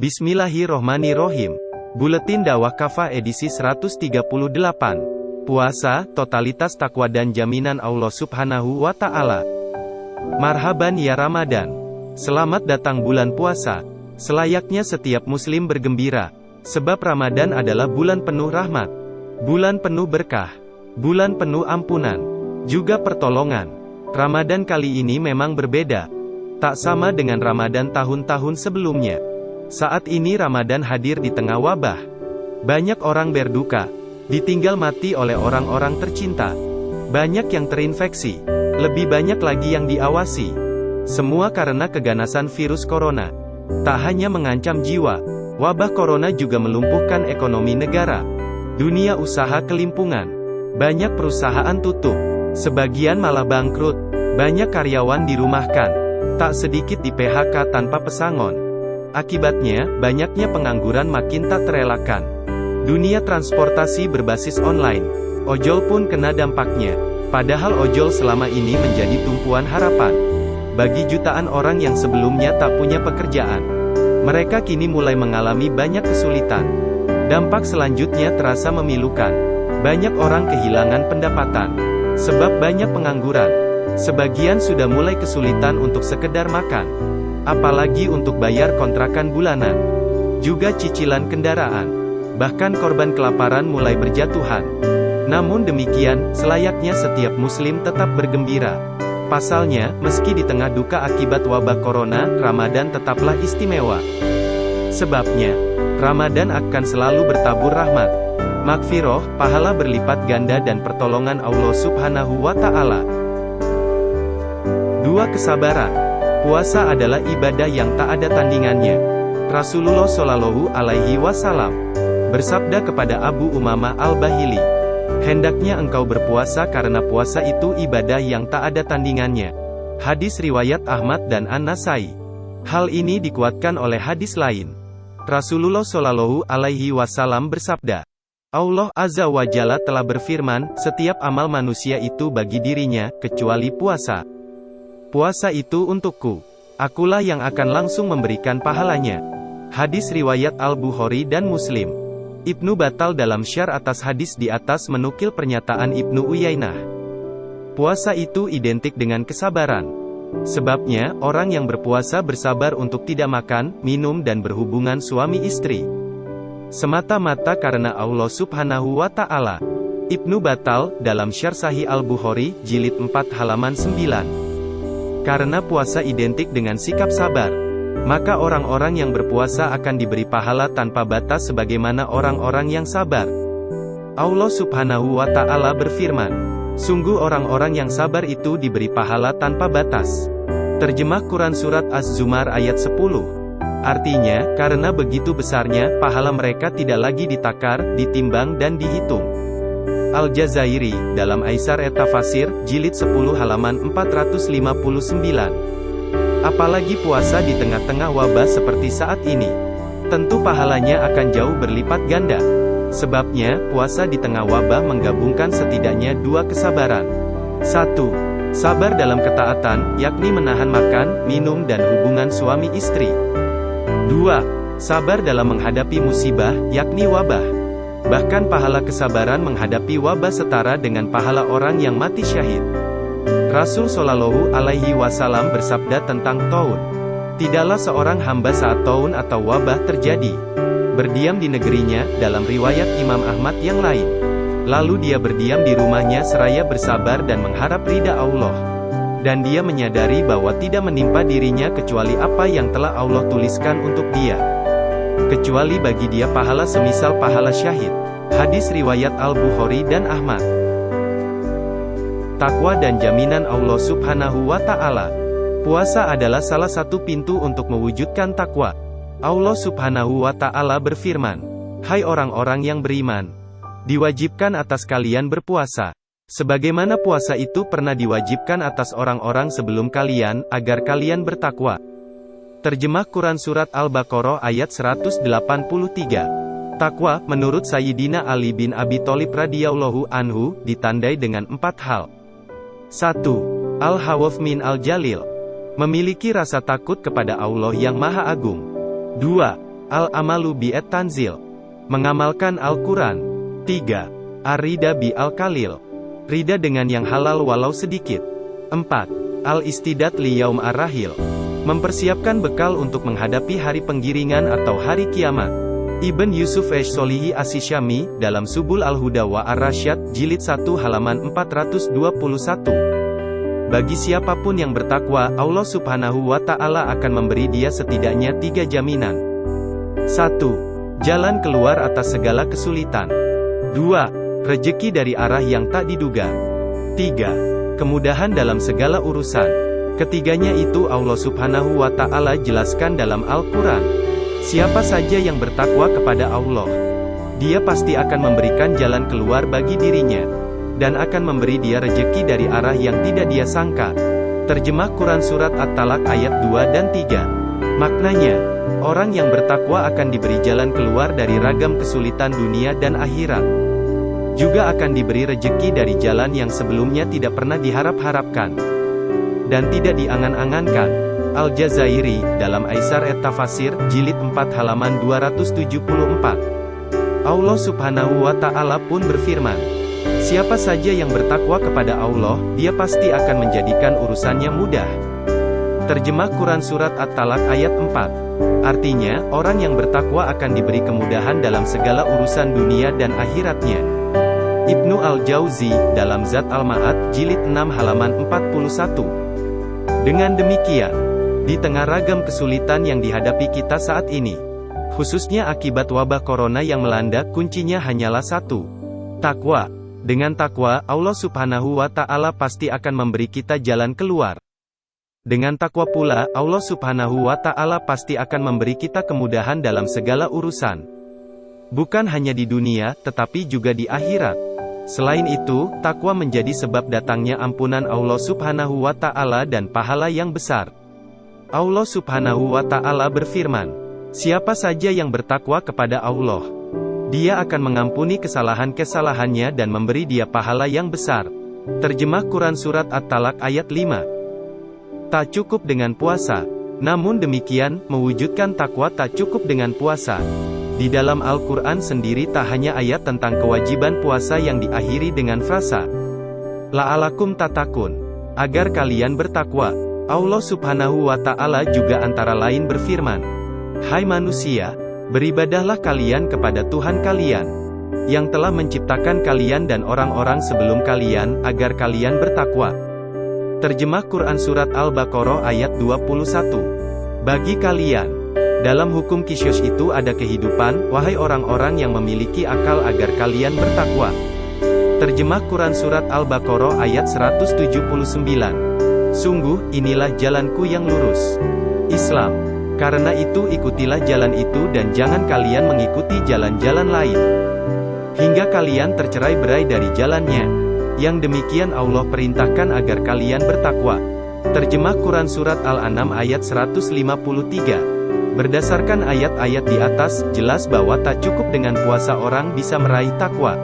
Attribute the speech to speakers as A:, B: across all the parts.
A: Bismillahirrohmanirrohim. Buletin Dakwah Kafah edisi 138. Puasa, totalitas takwa dan jaminan Allah Subhanahu wa Ta'ala. Marhaban ya Ramadan. Selamat datang bulan puasa. Selayaknya setiap muslim bergembira, sebab Ramadan adalah bulan penuh rahmat, bulan penuh berkah, bulan penuh ampunan, juga pertolongan. Ramadan kali ini memang berbeda, tak sama dengan Ramadan tahun-tahun sebelumnya. Saat ini Ramadan hadir di tengah wabah. Banyak orang berduka, ditinggal mati oleh orang-orang tercinta. Banyak yang terinfeksi, lebih banyak lagi yang diawasi. Semua karena keganasan virus corona. Tak hanya mengancam jiwa, wabah corona juga melumpuhkan ekonomi negara. Dunia usaha kelimpungan. Banyak perusahaan tutup, sebagian malah bangkrut. Banyak karyawan dirumahkan, tak sedikit di PHK tanpa pesangon. Akibatnya, banyaknya pengangguran makin tak terelakkan. Dunia transportasi berbasis online, ojol pun kena dampaknya. Padahal ojol selama ini menjadi tumpuan harapan bagi jutaan orang yang sebelumnya tak punya pekerjaan. Mereka kini mulai mengalami banyak kesulitan. Dampak selanjutnya terasa memilukan. Banyak orang kehilangan pendapatan, sebab banyak pengangguran. Sebagian sudah mulai kesulitan untuk sekedar makan, apalagi untuk bayar kontrakan bulanan, juga cicilan kendaraan. Bahkan korban kelaparan mulai berjatuhan. Namun demikian, selayaknya setiap muslim tetap bergembira. Pasalnya, meski di tengah duka akibat wabah corona, Ramadan tetaplah istimewa. Sebabnya, Ramadan akan selalu bertabur rahmat, maghfirah, pahala berlipat ganda dan pertolongan Allah Subhanahu wa Ta'ala. 2. Kesabaran. Puasa adalah ibadah yang tak ada tandingannya. Rasulullah Shallallahu Alaihi Wasallam bersabda kepada Abu Umamah Al-Bahili, "Hendaknya engkau berpuasa karena puasa itu ibadah yang tak ada tandingannya." Hadis riwayat Ahmad dan An-Nasai. Hal ini dikuatkan oleh hadis lain. Rasulullah Shallallahu Alaihi Wasallam bersabda, Allah Azza wa Jalla telah berfirman, setiap amal manusia itu bagi dirinya, kecuali puasa. Puasa itu untukku. Akulah yang akan langsung memberikan pahalanya. Hadis riwayat Al-Bukhari dan Muslim. Ibnu Batal dalam syarh atas hadis di atas menukil pernyataan Ibnu Uyainah. Puasa itu identik dengan kesabaran. Sebabnya, orang yang berpuasa bersabar untuk tidak makan, minum dan berhubungan suami istri, semata-mata karena Allah Subhanahu wa Ta'ala. Ibnu Batal, dalam syarh Sahih Al-Bukhari, jilid 4 halaman 9. Karena puasa identik dengan sikap sabar, maka orang-orang yang berpuasa akan diberi pahala tanpa batas sebagaimana orang-orang yang sabar. Allah Subhanahu wa Ta'ala berfirman, sungguh orang-orang yang sabar itu diberi pahala tanpa batas. Terjemah Quran Surat Az-Zumar ayat 10. Artinya, karena begitu besarnya, pahala mereka tidak lagi ditakar, ditimbang dan dihitung. Al-Jazairi, dalam Aisar et-Tafasir, jilid 10 halaman 459. Apalagi puasa di tengah-tengah wabah seperti saat ini. Tentu pahalanya akan jauh berlipat ganda. Sebabnya, puasa di tengah wabah menggabungkan setidaknya 2 kesabaran. 1. Sabar dalam ketaatan, yakni menahan makan, minum dan hubungan suami istri. 2. Sabar dalam menghadapi musibah, yakni wabah. Bahkan pahala kesabaran menghadapi wabah setara dengan pahala orang yang mati syahid. Rasul Shallallahu Alaihi Wasallam bersabda tentang taun, tidaklah seorang hamba saat taun atau wabah terjadi, berdiam di negerinya, dalam riwayat Imam Ahmad yang lain. Lalu dia berdiam di rumahnya seraya bersabar dan mengharap ridha Allah. Dan dia menyadari bahwa tidak menimpa dirinya kecuali apa yang telah Allah tuliskan untuk dia. Kecuali bagi dia pahala semisal pahala syahid. Hadis riwayat Al-Bukhari dan Ahmad. Takwa dan jaminan Allah Subhanahu wa Ta'ala. Puasa adalah salah satu pintu untuk mewujudkan takwa. Allah Subhanahu wa Ta'ala berfirman, hai orang-orang yang beriman, diwajibkan atas kalian berpuasa, sebagaimana puasa itu pernah diwajibkan atas orang-orang sebelum kalian, agar kalian bertakwa. Terjemah Quran Surat Al-Baqarah ayat 183. Takwa, menurut Sayyidina Ali bin Abi Thalib radhiyallahu anhu, ditandai dengan 4 hal. 1. Al-Khawf min Al-Jalil. Memiliki rasa takut kepada Allah yang Maha Agung. 2. Al-amalu bi'at tanzil. Mengamalkan Al-Quran. 3. Ar-rida bi'al kalil. Rida dengan yang halal walau sedikit. 4. Al-istidat li yaum ar-rahil. Mempersiapkan bekal untuk menghadapi hari penggiringan atau hari kiamat. Ibn Yusuf Ash-Solihi As-Syami, dalam Subul Al-Huda wa Ar-Rasyad, jilid 1 halaman 421. Bagi siapapun yang bertakwa, Allah Subhanahu wa Ta'ala akan memberi dia setidaknya 3 jaminan. 1. Jalan keluar atas segala kesulitan. 2. Rejeki dari arah yang tak diduga. 3. Kemudahan dalam segala urusan. Ketiganya itu Allah Subhanahu wa Ta'ala jelaskan dalam Al-Quran. Siapa saja yang bertakwa kepada Allah, Dia pasti akan memberikan jalan keluar bagi dirinya, dan akan memberi dia rejeki dari arah yang tidak dia sangka. Terjemah Quran Surat At-Talaq ayat 2 dan 3. Maknanya, orang yang bertakwa akan diberi jalan keluar dari ragam kesulitan dunia dan akhirat. Juga akan diberi rejeki dari jalan yang sebelumnya tidak pernah diharap-harapkan dan tidak diangan-angankan. Al-Jazairi, dalam Aisar et-Tafasir, jilid 4 halaman 274. Allah Subhanahu wa Ta'ala pun berfirman, siapa saja yang bertakwa kepada Allah, Dia pasti akan menjadikan urusannya mudah. Terjemah Quran Surat At-Talaq ayat 4. Artinya, orang yang bertakwa akan diberi kemudahan dalam segala urusan dunia dan akhiratnya. Ibnu Al-Jauzi, dalam Zat Al-Ma'ad, jilid 6 halaman 41. Dengan demikian, di tengah ragam kesulitan yang dihadapi kita saat ini, khususnya akibat wabah corona yang melanda, kuncinya hanyalah satu: takwa. Dengan takwa, Allah Subhanahu wa Ta'ala pasti akan memberi kita jalan keluar. Dengan takwa pula, Allah Subhanahu wa Ta'ala pasti akan memberi kita kemudahan dalam segala urusan. Bukan hanya di dunia, tetapi juga di akhirat. Selain itu, takwa menjadi sebab datangnya ampunan Allah Subhanahu wa Ta'ala dan pahala yang besar. Allah Subhanahu wa Ta'ala berfirman, siapa saja yang bertakwa kepada Allah, Dia akan mengampuni kesalahan-kesalahannya dan memberi dia pahala yang besar. Terjemah Quran Surat At-Talaq ayat 5. Tak cukup dengan puasa. Namun demikian, mewujudkan takwa tak cukup dengan puasa. Di dalam Al-Quran sendiri tak hanya ayat tentang kewajiban puasa yang diakhiri dengan frasa la'alakum tatakun, agar kalian bertakwa. Allah Subhanahu wa Ta'ala juga antara lain berfirman, hai manusia, beribadahlah kalian kepada Tuhan kalian, yang telah menciptakan kalian dan orang-orang sebelum kalian, agar kalian bertakwa. Terjemah Quran Surat Al-Baqarah ayat 21. Bagi kalian, dalam hukum Qisas itu ada kehidupan, wahai orang-orang yang memiliki akal, agar kalian bertakwa. Terjemah Quran Surat Al-Baqarah ayat 179. Sungguh, inilah jalanku yang lurus, Islam. Karena itu ikutilah jalan itu dan jangan kalian mengikuti jalan-jalan lain, hingga kalian tercerai-berai dari jalannya. Yang demikian Allah perintahkan agar kalian bertakwa. Terjemah Quran Surat Al-An'am ayat 153. Berdasarkan ayat-ayat di atas, jelas bahwa tak cukup dengan puasa orang bisa meraih takwa.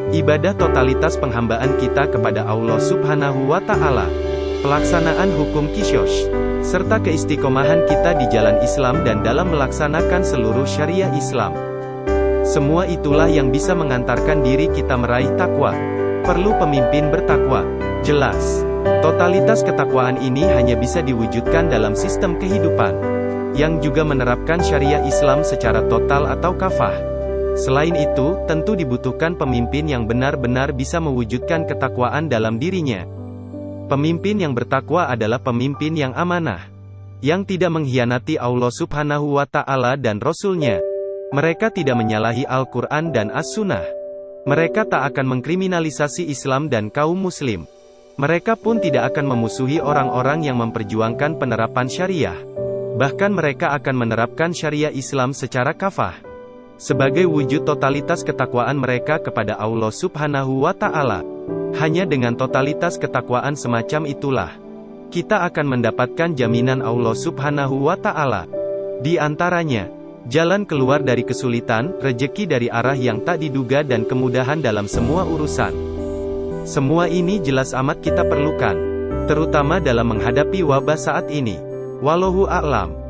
A: Ibadah totalitas penghambaan kita kepada Allah Subhanahu wa Ta'ala, pelaksanaan hukum Qisas, serta keistiqomahan kita di jalan Islam dan dalam melaksanakan seluruh syariah Islam. Semua itulah yang bisa mengantarkan diri kita meraih takwa. Perlu pemimpin bertakwa. Jelas, totalitas ketakwaan ini hanya bisa diwujudkan dalam sistem kehidupan yang juga menerapkan syariah Islam secara total atau kafah. Selain itu, tentu dibutuhkan pemimpin yang benar-benar bisa mewujudkan ketakwaan dalam dirinya. Pemimpin yang bertakwa adalah pemimpin yang amanah, yang tidak mengkhianati Allah Subhanahu wa Ta'ala dan Rasul-Nya. Mereka tidak menyalahi Al-Quran dan As-Sunnah. Mereka tak akan mengkriminalisasi Islam dan kaum muslim. Mereka pun tidak akan memusuhi orang-orang yang memperjuangkan penerapan syariah. Bahkan mereka akan menerapkan syariah Islam secara kafah. Sebagai wujud totalitas ketakwaan mereka kepada Allah Subhanahu wa Ta'ala. Hanya dengan totalitas ketakwaan semacam itulah, kita akan mendapatkan jaminan Allah Subhanahu wa Ta'ala. Di antaranya, jalan keluar dari kesulitan, rejeki dari arah yang tak diduga dan kemudahan dalam semua urusan. Semua ini jelas amat kita perlukan, terutama dalam menghadapi wabah saat ini. Wallahu a'lam.